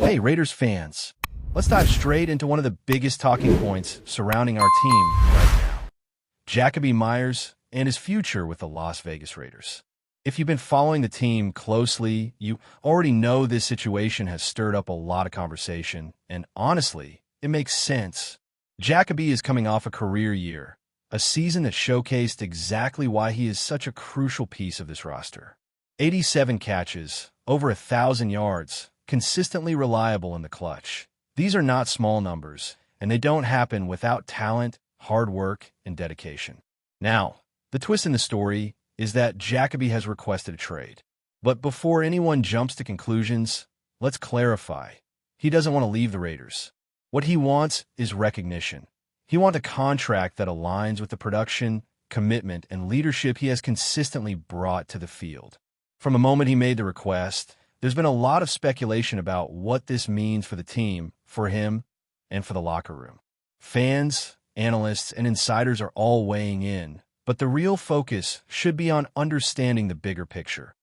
Hey, Raiders fans, let's dive straight into one of the biggest talking points surrounding our team right now. Jakobi Meyers and his future with the Las Vegas Raiders. If you've been following the team closely, you already know this situation has stirred up a lot of conversation, and honestly, it makes sense. Jakobi is coming off a career year, a season that showcased exactly why he is such a crucial piece of this roster. 87 catches, over 1,000 yards, consistently reliable in the clutch. These are not small numbers, and they don't happen without talent, hard work, and dedication. Now, the twist in the story is that Jakobi has requested a trade. But before anyone jumps to conclusions, let's clarify. He doesn't want to leave the Raiders. What he wants is recognition. He wants a contract that aligns with the production, commitment, and leadership he has consistently brought to the field. From the moment he made the request, there's been a lot of speculation about what this means for the team, for him, and for the locker room. Fans, analysts, and insiders are all weighing in, but the real focus should be on understanding the bigger picture.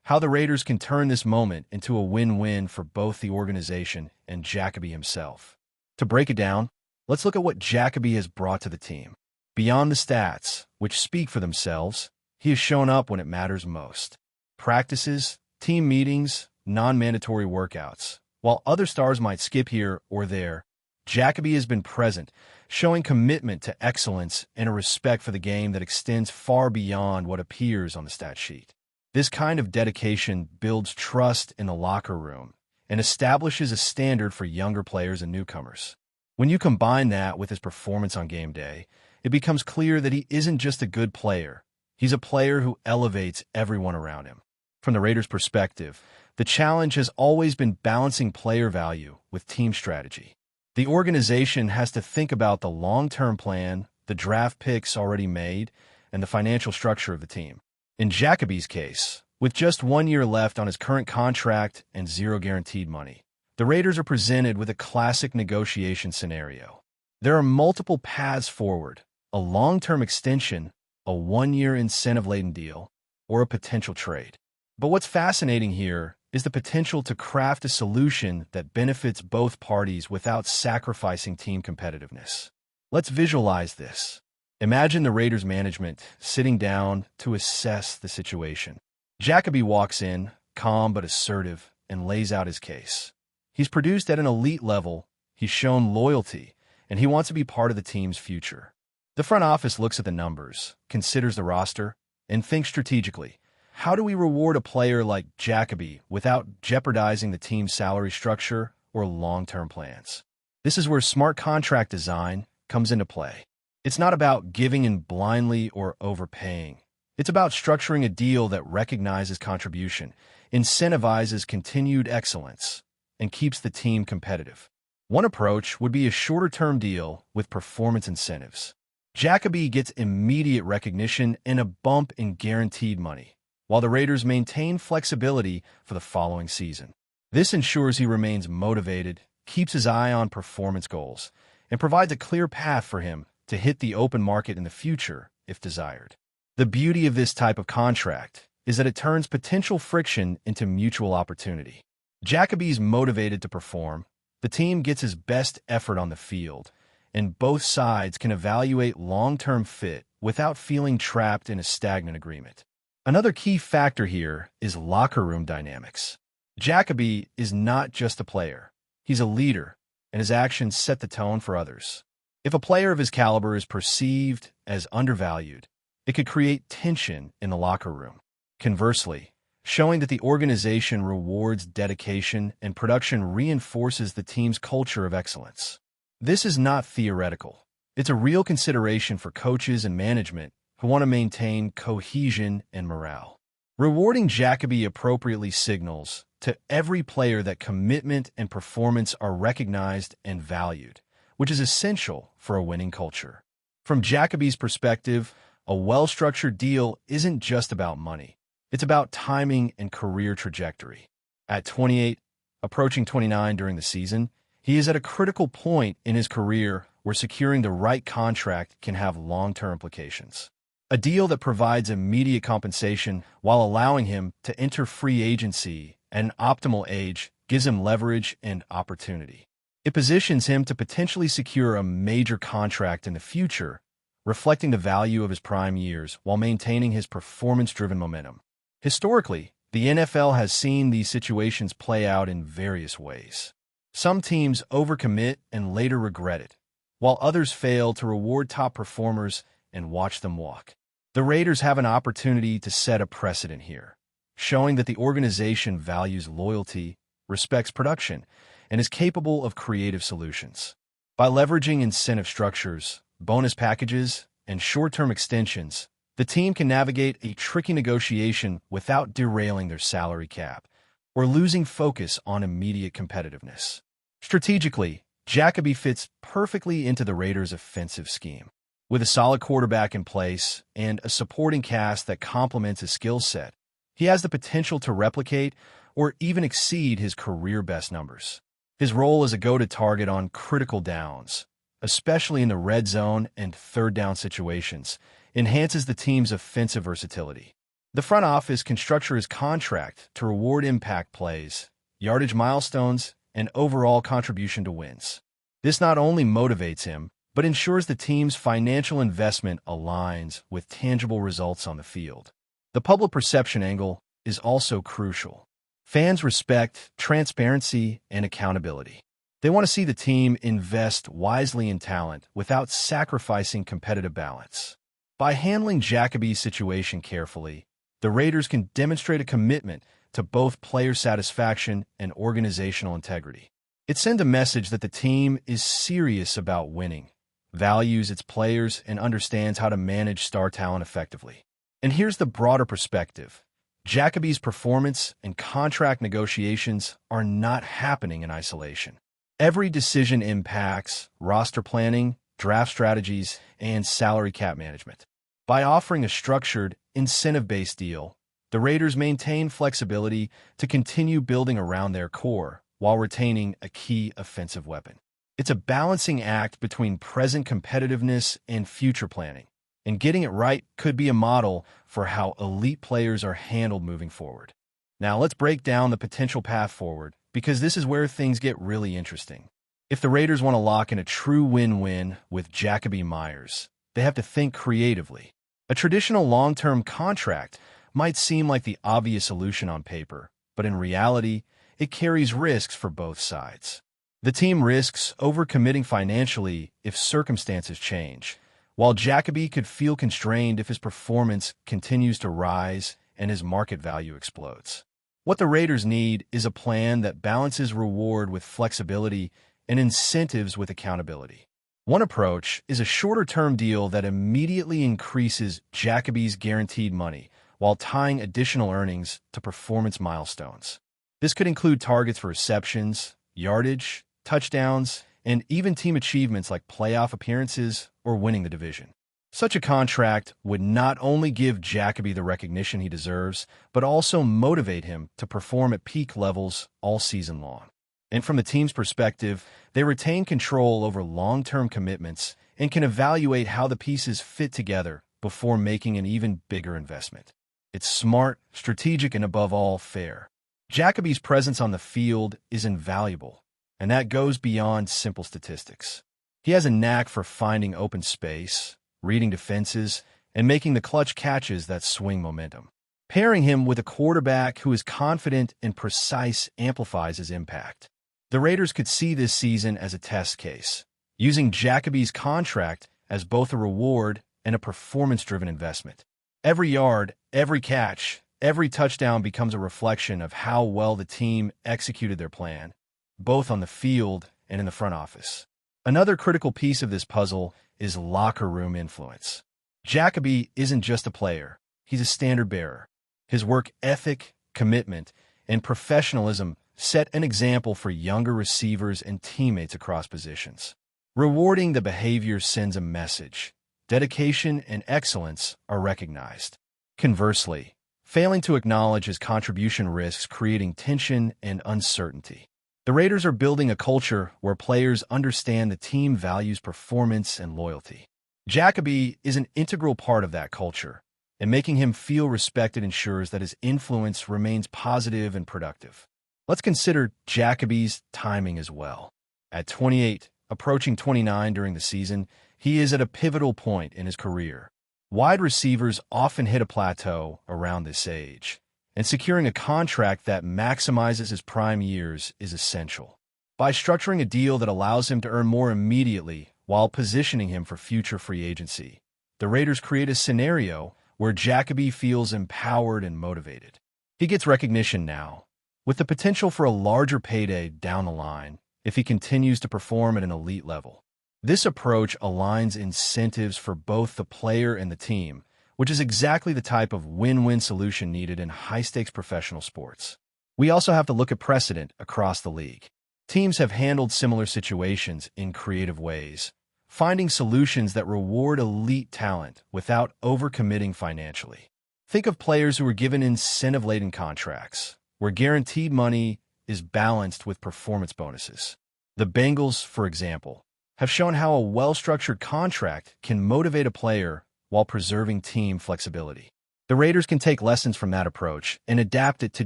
How the Raiders can turn this moment into a win-win for both the organization and Jakobi himself. To break it down, let's look at what Jakobi has brought to the team. Beyond the stats, which speak for themselves, he has shown up when it matters most. Practices, team meetings, non-mandatory workouts. While other stars might skip here or there, Jakobi has been present, showing commitment to excellence and a respect for the game that extends far beyond what appears on the stat sheet. This kind of dedication builds trust in the locker room and establishes a standard for younger players and newcomers. When you combine that with his performance on game day, it becomes clear that he isn't just a good player. He's a player who elevates everyone around him. From the Raiders' perspective, the challenge has always been balancing player value with team strategy. The organization has to think about the long-term plan, the draft picks already made, and the financial structure of the team. In Jakobi's case, with just 1 year left on his current contract and zero guaranteed money, the Raiders are presented with a classic negotiation scenario. There are multiple paths forward: a long-term extension, a 1-year incentive-laden deal, or a potential trade. But what's fascinating here is the potential to craft a solution that benefits both parties without sacrificing team competitiveness. Let's visualize this. Imagine the Raiders management sitting down to assess the situation. Jakobi walks in, calm but assertive, and lays out his case. He's produced at an elite level, he's shown loyalty, and he wants to be part of the team's future. The front office looks at the numbers, considers the roster, and thinks strategically. How do we reward a player like Jakobi without jeopardizing the team's salary structure or long-term plans? This is where smart contract design comes into play. It's not about giving in blindly or overpaying. It's about structuring a deal that recognizes contribution, incentivizes continued excellence, and keeps the team competitive. One approach would be a shorter-term deal with performance incentives. Jakobi gets immediate recognition and a bump in guaranteed money, while the Raiders maintain flexibility for the following season. This ensures he remains motivated, keeps his eye on performance goals, and provides a clear path for him to hit the open market in the future if desired. The beauty of this type of contract is that it turns potential friction into mutual opportunity. Jakobi's motivated to perform, the team gets his best effort on the field, and both sides can evaluate long-term fit without feeling trapped in a stagnant agreement. Another key factor here is locker room dynamics. Jakobi is not just a player. He's a leader, and his actions set the tone for others. If a player of his caliber is perceived as undervalued, it could create tension in the locker room. Conversely, showing that the organization rewards dedication and production reinforces the team's culture of excellence. This is not theoretical. It's a real consideration for coaches and management who want to maintain cohesion and morale. Rewarding Jakobi appropriately signals to every player that commitment and performance are recognized and valued, which is essential for a winning culture. From Jakobi's perspective, a well-structured deal isn't just about money. It's about timing and career trajectory. At 28, approaching 29 during the season, he is at a critical point in his career where securing the right contract can have long-term implications. A deal that provides immediate compensation while allowing him to enter free agency at an optimal age gives him leverage and opportunity. It positions him to potentially secure a major contract in the future, reflecting the value of his prime years while maintaining his performance-driven momentum. Historically, the NFL has seen these situations play out in various ways. Some teams overcommit and later regret it, while others fail to reward top performers and watch them walk. The Raiders have an opportunity to set a precedent here, showing that the organization values loyalty, respects production, and is capable of creative solutions. By leveraging incentive structures, bonus packages, and short-term extensions, the team can navigate a tricky negotiation without derailing their salary cap or losing focus on immediate competitiveness. Strategically, Jakobi fits perfectly into the Raiders' offensive scheme. With a solid quarterback in place and a supporting cast that complements his skill set, he has the potential to replicate or even exceed his career best numbers. His role as a go-to target on critical downs, especially in the red zone and third down situations, enhances the team's offensive versatility. The front office can structure his contract to reward impact plays, yardage milestones, and overall contribution to wins. This not only motivates him, but ensures the team's financial investment aligns with tangible results on the field. The public perception angle is also crucial. Fans respect transparency and accountability. They want to see the team invest wisely in talent without sacrificing competitive balance. By handling Jakobi's situation carefully, the Raiders can demonstrate a commitment to both player satisfaction and organizational integrity. It sends a message that the team is serious about winning, values its players, and understands how to manage star talent effectively. And here's the broader perspective. Jakobi's performance and contract negotiations are not happening in isolation. Every decision impacts roster planning, draft strategies, and salary cap management. By offering a structured, incentive-based deal, the Raiders maintain flexibility to continue building around their core while retaining a key offensive weapon. It's a balancing act between present competitiveness and future planning, and getting it right could be a model for how elite players are handled moving forward. Now let's break down the potential path forward, because this is where things get really interesting. If the Raiders want to lock in a true win-win with Jakobi Meyers, they have to think creatively. A traditional long-term contract might seem like the obvious solution on paper, but in reality, it carries risks for both sides. The team risks overcommitting financially if circumstances change, while Jakobi could feel constrained if his performance continues to rise and his market value explodes. What the Raiders need is a plan that balances reward with flexibility and incentives with accountability. One approach is a shorter-term deal that immediately increases Jakobi's guaranteed money while tying additional earnings to performance milestones. This could include targets for receptions, yardage, touchdowns, and even team achievements like playoff appearances or winning the division. Such a contract would not only give Jakobi the recognition he deserves, but also motivate him to perform at peak levels all season long. And from the team's perspective, they retain control over long-term commitments and can evaluate how the pieces fit together before making an even bigger investment. It's smart, strategic, and above all, fair. Jakobi's presence on the field is invaluable, and that goes beyond simple statistics. He has a knack for finding open space, reading defenses, and making the clutch catches that swing momentum. Pairing him with a quarterback who is confident and precise amplifies his impact. The Raiders could see this season as a test case, using Jakobi's contract as both a reward and a performance-driven investment. Every yard, every catch, every touchdown becomes a reflection of how well the team executed their plan, both on the field and in the front office. Another critical piece of this puzzle is locker room influence. Jakobi isn't just a player, he's a standard bearer. His work ethic, commitment, and professionalism set an example for younger receivers and teammates across positions. Rewarding the behavior sends a message. Dedication and excellence are recognized. Conversely, failing to acknowledge his contribution risks creating tension and uncertainty. The Raiders are building a culture where players understand the team values performance and loyalty. Jakobi is an integral part of that culture, and making him feel respected ensures that his influence remains positive and productive. Let's consider Jakobi's timing as well. At 28, approaching 29 during the season, he is at a pivotal point in his career. Wide receivers often hit a plateau around this age, and securing a contract that maximizes his prime years is essential. By structuring a deal that allows him to earn more immediately while positioning him for future free agency, the Raiders create a scenario where Jakobi feels empowered and motivated. He gets recognition now, with the potential for a larger payday down the line if he continues to perform at an elite level. This approach aligns incentives for both the player and the team, which is exactly the type of win-win solution needed in high-stakes professional sports. We also have to look at precedent across the league. Teams have handled similar situations in creative ways, finding solutions that reward elite talent without overcommitting financially. Think of players who were given incentive-laden contracts, where guaranteed money is balanced with performance bonuses. The Bengals, for example, have shown how a well-structured contract can motivate a player while preserving team flexibility. The Raiders can take lessons from that approach and adapt it to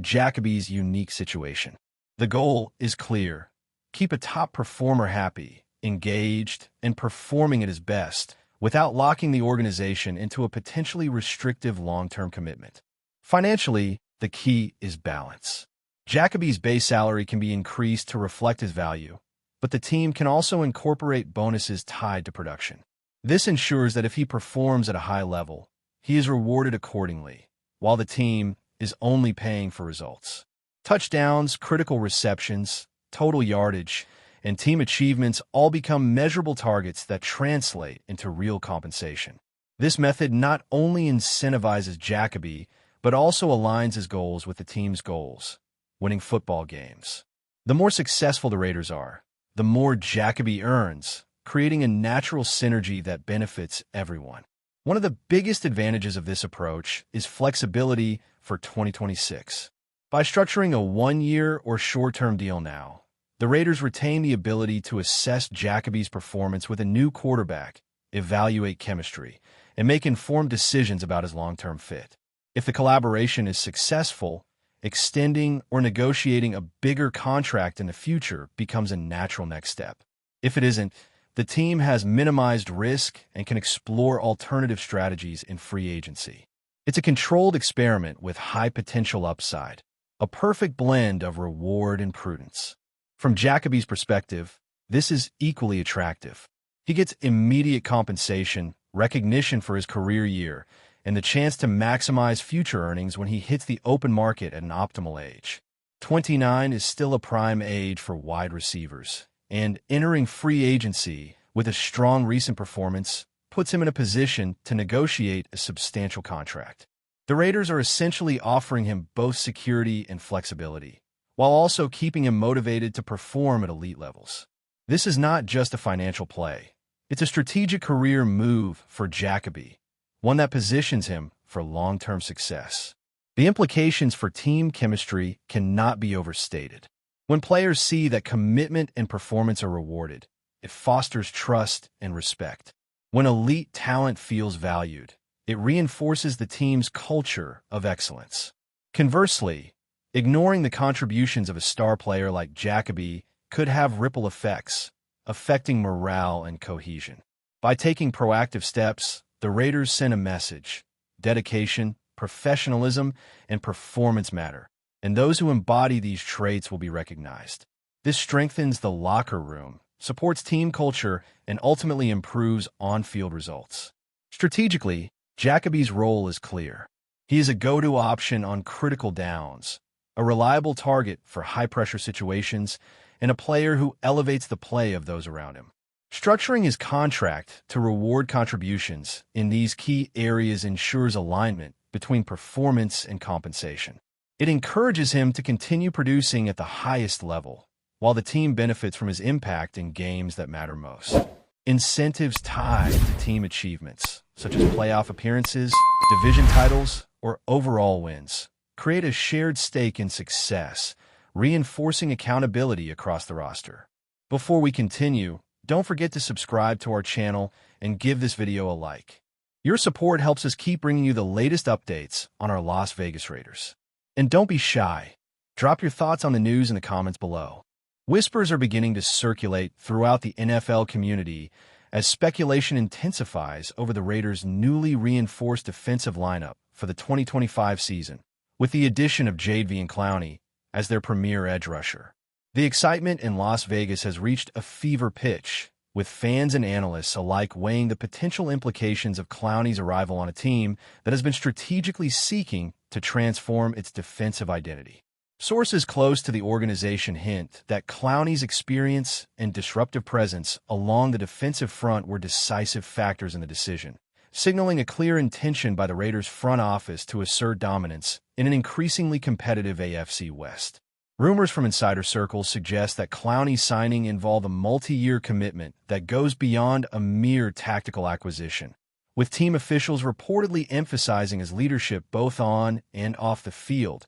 Jakobi's unique situation. The goal is clear: keep a top performer happy, engaged, and performing at his best without locking the organization into a potentially restrictive long-term commitment. Financially, the key is balance. Jakobi's base salary can be increased to reflect his value, but the team can also incorporate bonuses tied to production. This ensures that if he performs at a high level, he is rewarded accordingly, while the team is only paying for results. Touchdowns, critical receptions, total yardage, and team achievements all become measurable targets that translate into real compensation. This method not only incentivizes Jakobi, but also aligns his goals with the team's goals, winning football games. The more successful the Raiders are, the more Jakobi earns, creating a natural synergy that benefits everyone. One of the biggest advantages of this approach is flexibility for 2026. By structuring a one-year or short-term deal now, the Raiders retain the ability to assess Jakobi's performance with a new quarterback, evaluate chemistry, and make informed decisions about his long-term fit. If the collaboration is successful, extending or negotiating a bigger contract in the future becomes a natural next step. If it isn't, the team has minimized risk and can explore alternative strategies in free agency. It's a controlled experiment with high potential upside, a perfect blend of reward and prudence. From Jakobi's perspective, this is equally attractive. He gets immediate compensation, recognition for his career year, and the chance to maximize future earnings when he hits the open market at an optimal age. 29 is still a prime age for wide receivers, and entering free agency with a strong recent performance puts him in a position to negotiate a substantial contract. The Raiders are essentially offering him both security and flexibility, while also keeping him motivated to perform at elite levels. This is not just a financial play. It's a strategic career move for Jakobi, one that positions him for long-term success. The implications for team chemistry cannot be overstated. When players see that commitment and performance are rewarded, it fosters trust and respect. When elite talent feels valued, it reinforces the team's culture of excellence. Conversely, ignoring the contributions of a star player like Jakobi could have ripple effects, affecting morale and cohesion. By taking proactive steps, the Raiders send a message: dedication, professionalism, and performance matter, and those who embody these traits will be recognized. This strengthens the locker room, supports team culture, and ultimately improves on-field results. Strategically, Jakobi's role is clear. He is a go-to option on critical downs, a reliable target for high-pressure situations, and a player who elevates the play of those around him. Structuring his contract to reward contributions in these key areas ensures alignment between performance and compensation. It encourages him to continue producing at the highest level, while the team benefits from his impact in games that matter most. Incentives tied to team achievements, such as playoff appearances, division titles, or overall wins, create a shared stake in success, reinforcing accountability across the roster. Before we continue, don't forget to subscribe to our channel and give this video a like. Your support helps us keep bringing you the latest updates on our Las Vegas Raiders. And don't be shy. Drop your thoughts on the news in the comments below. Whispers are beginning to circulate throughout the NFL community as speculation intensifies over the Raiders' newly reinforced defensive lineup for the 2025 season, with the addition of JADEVEON Clowney as their premier edge rusher. The excitement in Las Vegas has reached a fever pitch, with fans and analysts alike weighing the potential implications of Clowney's arrival on a team that has been strategically seeking to transform its defensive identity. Sources close to the organization hint that Clowney's experience and disruptive presence along the defensive front were decisive factors in the decision, signaling a clear intention by the Raiders' front office to assert dominance in an increasingly competitive AFC West. Rumors from insider circles suggest that Clowney's signing involved a multi-year commitment that goes beyond a mere tactical acquisition, with team officials reportedly emphasizing his leadership both on and off the field,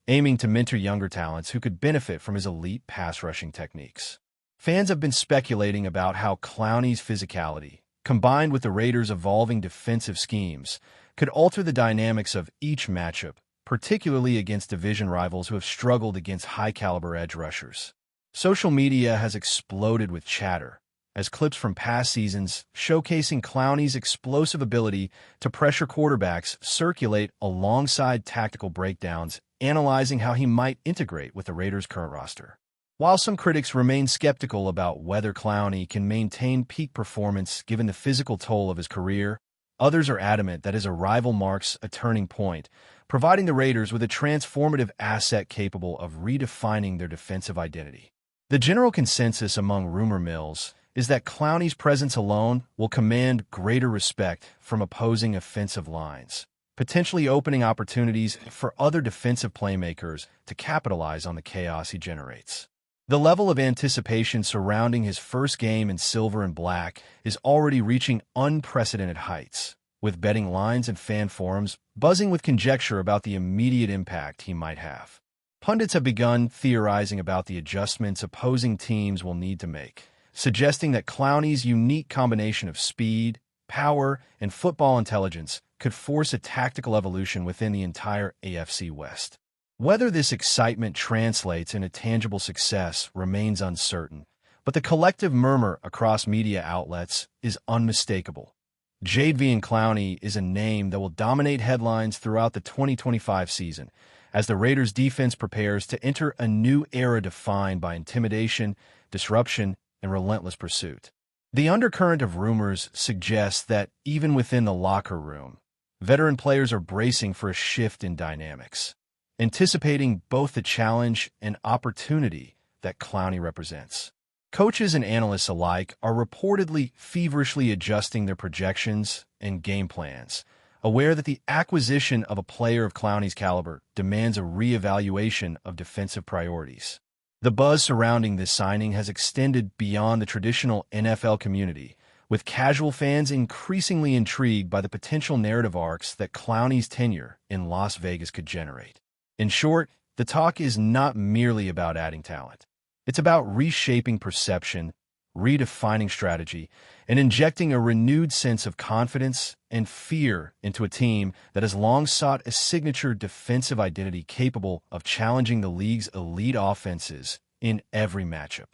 aiming to mentor younger talents who could benefit from his elite pass-rushing techniques. Fans have been speculating about how Clowney's physicality, combined with the Raiders' evolving defensive schemes, could alter the dynamics of each matchup, particularly against division rivals who have struggled against high-caliber edge rushers. Social media has exploded with chatter, as clips from past seasons showcasing Clowney's explosive ability to pressure quarterbacks circulate alongside tactical breakdowns, analyzing how he might integrate with the Raiders' current roster. While some critics remain skeptical about whether Clowney can maintain peak performance given the physical toll of his career, others are adamant that his arrival marks a turning point, providing the Raiders with a transformative asset capable of redefining their defensive identity. The general consensus among rumor mills is that Clowney's presence alone will command greater respect from opposing offensive lines, potentially opening opportunities for other defensive playmakers to capitalize on the chaos he generates. The level of anticipation surrounding his first game in silver and black is already reaching unprecedented heights, with betting lines and fan forums buzzing with conjecture about the immediate impact he might have. Pundits have begun theorizing about the adjustments opposing teams will need to make, suggesting that Clowney's unique combination of speed, power, and football intelligence could force a tactical evolution within the entire AFC West. Whether this excitement translates into tangible success remains uncertain, but the collective murmur across media outlets is unmistakable. JADEVEON Clowney is a name that will dominate headlines throughout the 2025 season, as the Raiders' defense prepares to enter a new era defined by intimidation, disruption, and relentless pursuit. The undercurrent of rumors suggests that even within the locker room, veteran players are bracing for a shift in dynamics, anticipating both the challenge and opportunity that Clowney represents. Coaches and analysts alike are reportedly feverishly adjusting their projections and game plans, aware that the acquisition of a player of Clowney's caliber demands a reevaluation of defensive priorities. The buzz surrounding this signing has extended beyond the traditional NFL community, with casual fans increasingly intrigued by the potential narrative arcs that Clowney's tenure in Las Vegas could generate. In short, the talk is not merely about adding talent. It's about reshaping perception, redefining strategy, and injecting a renewed sense of confidence and fear into a team that has long sought a signature defensive identity capable of challenging the league's elite offenses in every matchup.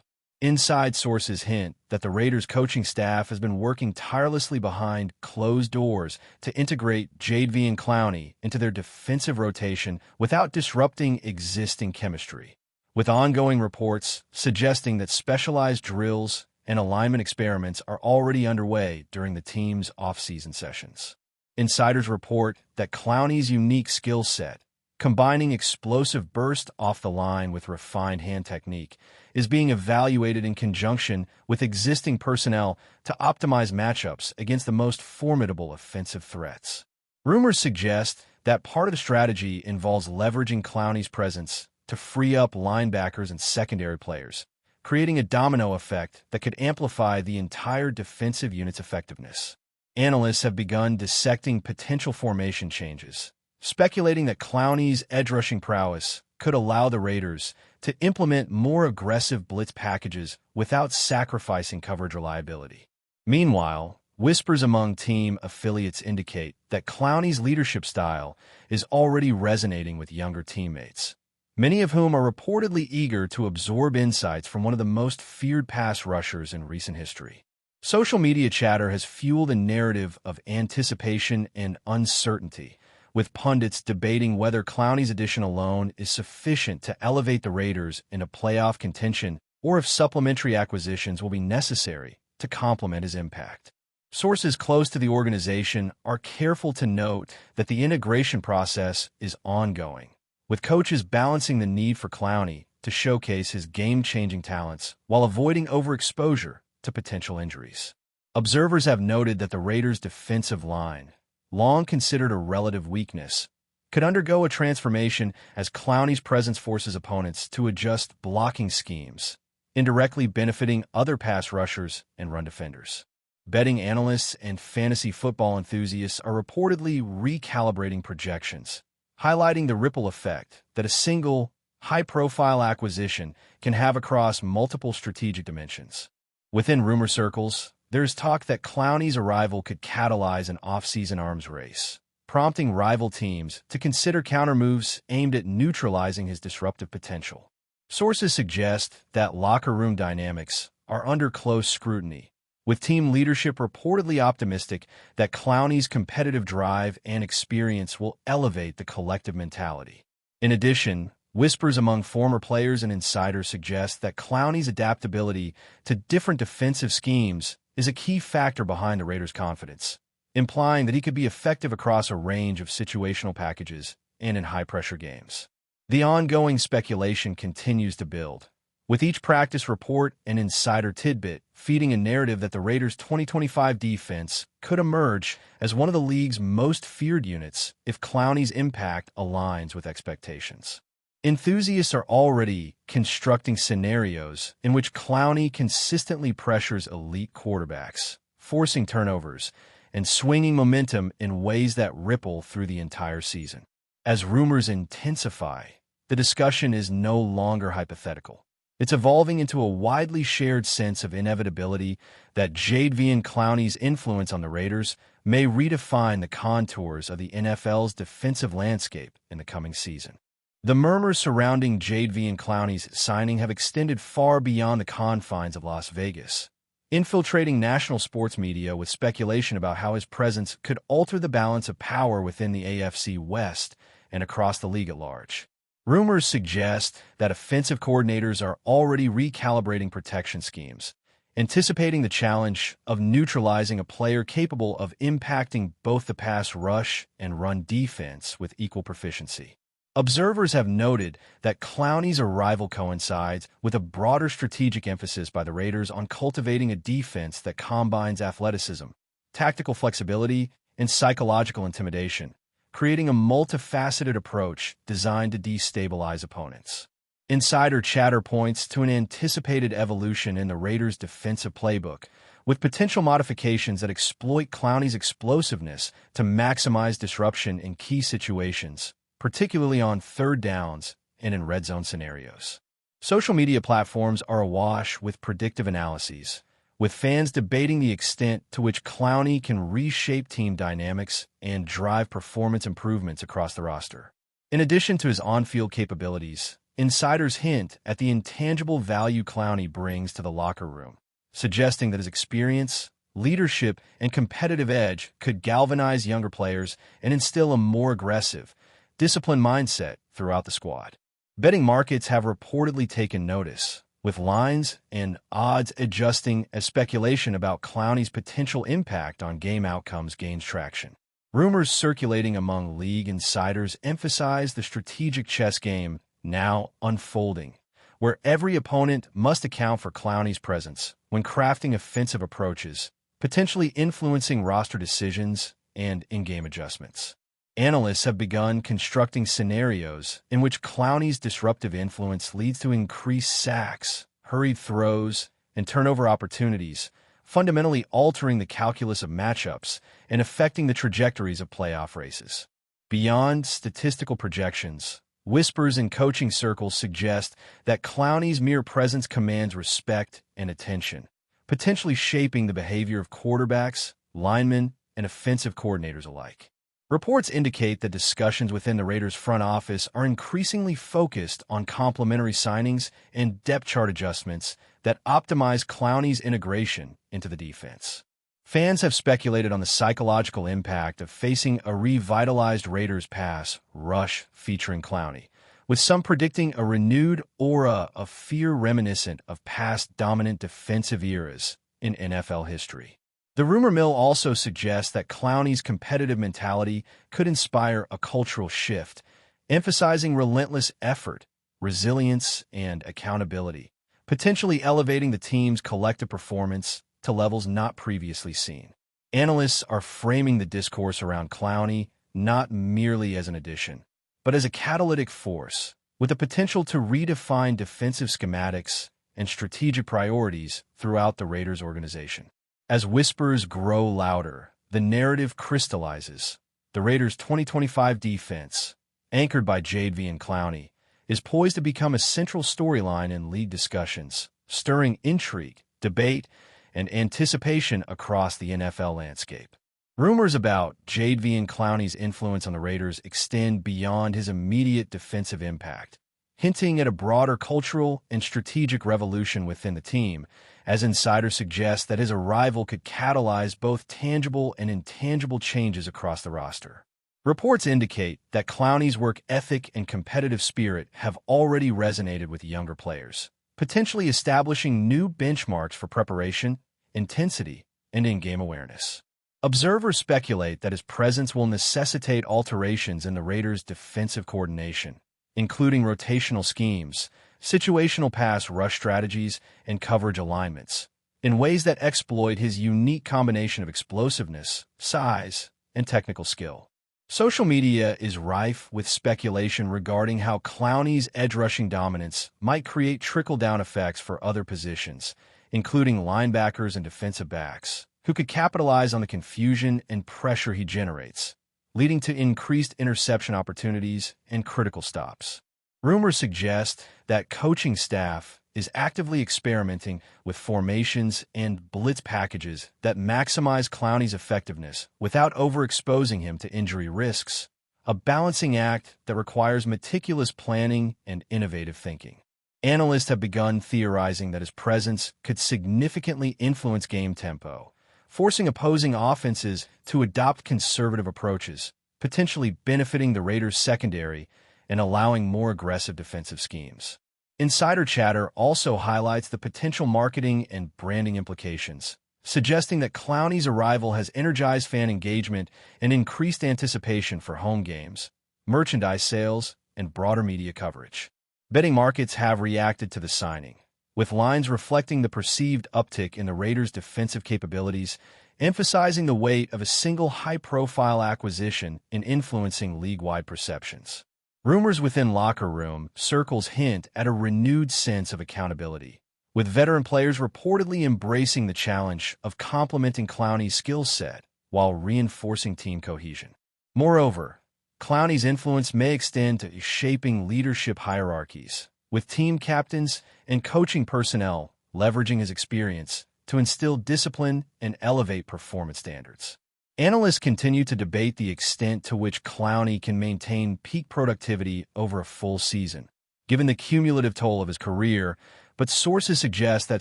Inside sources hint that the Raiders' coaching staff has been working tirelessly behind closed doors to integrate JADEVEON Clowney into their defensive rotation without disrupting existing chemistry, with ongoing reports suggesting that specialized drills and alignment experiments are already underway during the team's off-season sessions. Insiders report that Clowney's unique skill set, combining explosive burst off the line with refined hand technique, is being evaluated in conjunction with existing personnel to optimize matchups against the most formidable offensive threats. Rumors suggest that part of the strategy involves leveraging Clowney's presence to free up linebackers and secondary players, creating a domino effect that could amplify the entire defensive unit's effectiveness. Analysts have begun dissecting potential formation changes, speculating that Clowney's edge-rushing prowess could allow the Raiders to implement more aggressive blitz packages without sacrificing coverage reliability. Meanwhile, whispers among team affiliates indicate that Clowney's leadership style is already resonating with younger teammates, many of whom are reportedly eager to absorb insights from one of the most feared pass rushers in recent history. Social media chatter has fueled a narrative of anticipation and uncertainty, with pundits debating whether Clowney's addition alone is sufficient to elevate the Raiders into playoff contention or if supplementary acquisitions will be necessary to complement his impact. Sources close to the organization are careful to note that the integration process is ongoing, with coaches balancing the need for Clowney to showcase his game-changing talents while avoiding overexposure to potential injuries. Observers have noted that the Raiders' defensive line, long considered a relative weakness, could undergo a transformation as Clowney's presence forces opponents to adjust blocking schemes, indirectly benefiting other pass rushers and run defenders. Betting analysts and fantasy football enthusiasts are reportedly recalibrating projections, highlighting the ripple effect that a single, high-profile acquisition can have across multiple strategic dimensions. Within rumor circles, there's talk that Clowney's arrival could catalyze an off-season arms race, prompting rival teams to consider counter-moves aimed at neutralizing his disruptive potential. Sources suggest that locker room dynamics are under close scrutiny, with team leadership reportedly optimistic that Clowney's competitive drive and experience will elevate the collective mentality. In addition, whispers among former players and insiders suggest that Clowney's adaptability to different defensive schemes is a key factor behind the Raiders' confidence, implying that he could be effective across a range of situational packages and in high-pressure games. The ongoing speculation continues to build, with each practice report and insider tidbit feeding a narrative that the Raiders' 2025 defense could emerge as one of the league's most feared units if Clowney's impact aligns with expectations. Enthusiasts are already constructing scenarios in which Clowney consistently pressures elite quarterbacks, forcing turnovers and swinging momentum in ways that ripple through the entire season. As rumors intensify, the discussion is no longer hypothetical. It's evolving into a widely shared sense of inevitability that JADEVEON Clowney's influence on the Raiders may redefine the contours of the NFL's defensive landscape in the coming season. The murmurs surrounding JADEVEON Clowney's signing have extended far beyond the confines of Las Vegas, infiltrating national sports media with speculation about how his presence could alter the balance of power within the AFC West and across the league at large. Rumors suggest that offensive coordinators are already recalibrating protection schemes, anticipating the challenge of neutralizing a player capable of impacting both the pass rush and run defense with equal proficiency. Observers have noted that Clowney's arrival coincides with a broader strategic emphasis by the Raiders on cultivating a defense that combines athleticism, tactical flexibility, and psychological intimidation, creating a multifaceted approach designed to destabilize opponents. Insider chatter points to an anticipated evolution in the Raiders' defensive playbook, with potential modifications that exploit Clowney's explosiveness to maximize disruption in key situations, particularly on third downs and in red zone scenarios. Social media platforms are awash with predictive analyses, with fans debating the extent to which Clowney can reshape team dynamics and drive performance improvements across the roster. In addition to his on-field capabilities, insiders hint at the intangible value Clowney brings to the locker room, suggesting that his experience, leadership, and competitive edge could galvanize younger players and instill a more aggressive, disciplined mindset throughout the squad. Betting markets have reportedly taken notice, with lines and odds adjusting as speculation about Clowney's potential impact on game outcomes gains traction. Rumors circulating among league insiders emphasize the strategic chess game now unfolding, where every opponent must account for Clowney's presence when crafting offensive approaches, potentially influencing roster decisions and in-game adjustments. Analysts have begun constructing scenarios in which Clowney's disruptive influence leads to increased sacks, hurried throws, and turnover opportunities, fundamentally altering the calculus of matchups and affecting the trajectories of playoff races. Beyond statistical projections, whispers in coaching circles suggest that Clowney's mere presence commands respect and attention, potentially shaping the behavior of quarterbacks, linemen, and offensive coordinators alike. Reports indicate that discussions within the Raiders' front office are increasingly focused on complementary signings and depth chart adjustments that optimize Clowney's integration into the defense. Fans have speculated on the psychological impact of facing a revitalized Raiders pass rush featuring Clowney, with some predicting a renewed aura of fear reminiscent of past dominant defensive eras in NFL history. The rumor mill also suggests that Clowney's competitive mentality could inspire a cultural shift, emphasizing relentless effort, resilience, and accountability, potentially elevating the team's collective performance to levels not previously seen. Analysts are framing the discourse around Clowney not merely as an addition, but as a catalytic force, with the potential to redefine defensive schematics and strategic priorities throughout the Raiders organization. As whispers grow louder, the narrative crystallizes. The Raiders' 2025 defense, anchored by JADEVEON Clowney, is poised to become a central storyline in league discussions, stirring intrigue, debate, and anticipation across the NFL landscape. Rumors about JADEVEON Clowney's influence on the Raiders extend beyond his immediate defensive impact, hinting at a broader cultural and strategic revolution within the team, as insiders suggest that his arrival could catalyze both tangible and intangible changes across the roster. Reports indicate that Clowney's work ethic and competitive spirit have already resonated with younger players, potentially establishing new benchmarks for preparation, intensity, and in-game awareness. Observers speculate that his presence will necessitate alterations in the Raiders' defensive coordination, including rotational schemes, situational pass rush strategies, and coverage alignments, in ways that exploit his unique combination of explosiveness, size, and technical skill. Social media is rife with speculation regarding how Clowney's edge-rushing dominance might create trickle-down effects for other positions, including linebackers and defensive backs, who could capitalize on the confusion and pressure he generates, leading to increased interception opportunities and critical stops. Rumors suggest that coaching staff is actively experimenting with formations and blitz packages that maximize Clowney's effectiveness without overexposing him to injury risks, a balancing act that requires meticulous planning and innovative thinking. Analysts have begun theorizing that his presence could significantly influence game tempo, forcing opposing offenses to adopt conservative approaches, potentially benefiting the Raiders' secondary and allowing more aggressive defensive schemes. Insider chatter also highlights the potential marketing and branding implications, suggesting that Clowney's arrival has energized fan engagement and increased anticipation for home games, merchandise sales, and broader media coverage. Betting markets have reacted to the signing, with lines reflecting the perceived uptick in the Raiders' defensive capabilities, emphasizing the weight of a single high-profile acquisition in influencing league-wide perceptions. Rumors within locker room circles hint at a renewed sense of accountability, with veteran players reportedly embracing the challenge of complementing Clowney's skill set while reinforcing team cohesion. Moreover, Clowney's influence may extend to shaping leadership hierarchies, with team captains and coaching personnel leveraging his experience to instill discipline and elevate performance standards. Analysts continue to debate the extent to which Clowney can maintain peak productivity over a full season, given the cumulative toll of his career, but sources suggest that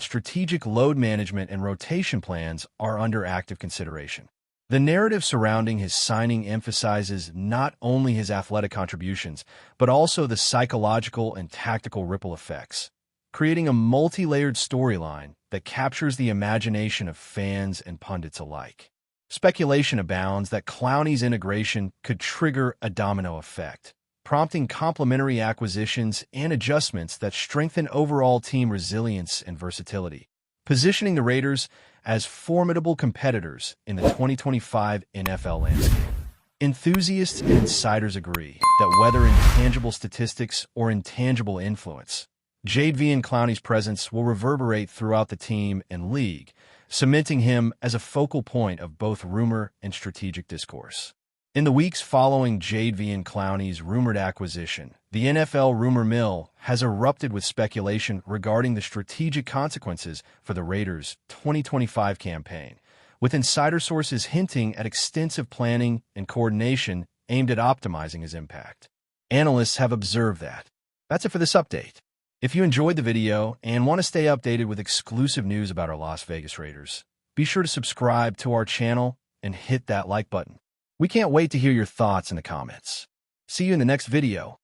strategic load management and rotation plans are under active consideration. The narrative surrounding his signing emphasizes not only his athletic contributions, but also the psychological and tactical ripple effects, creating a multi-layered storyline that captures the imagination of fans and pundits alike. Speculation abounds that Clowney's integration could trigger a domino effect, prompting complementary acquisitions and adjustments that strengthen overall team resilience and versatility, positioning the Raiders as formidable competitors in the 2025 NFL landscape. Enthusiasts and insiders agree that whether intangible statistics or intangible influence, JADEVEON Clowney's presence will reverberate throughout the team and league, cementing him as a focal point of both rumor and strategic discourse. In the weeks following JADEVEON Clowney's rumored acquisition, the NFL rumor mill has erupted with speculation regarding the strategic consequences for the Raiders' 2025 campaign, with insider sources hinting at extensive planning and coordination aimed at optimizing his impact. Analysts have observed that. That's it for this update. If you enjoyed the video and want to stay updated with exclusive news about our Las Vegas Raiders, be sure to subscribe to our channel and hit that like button. We can't wait to hear your thoughts in the comments. See you in the next video.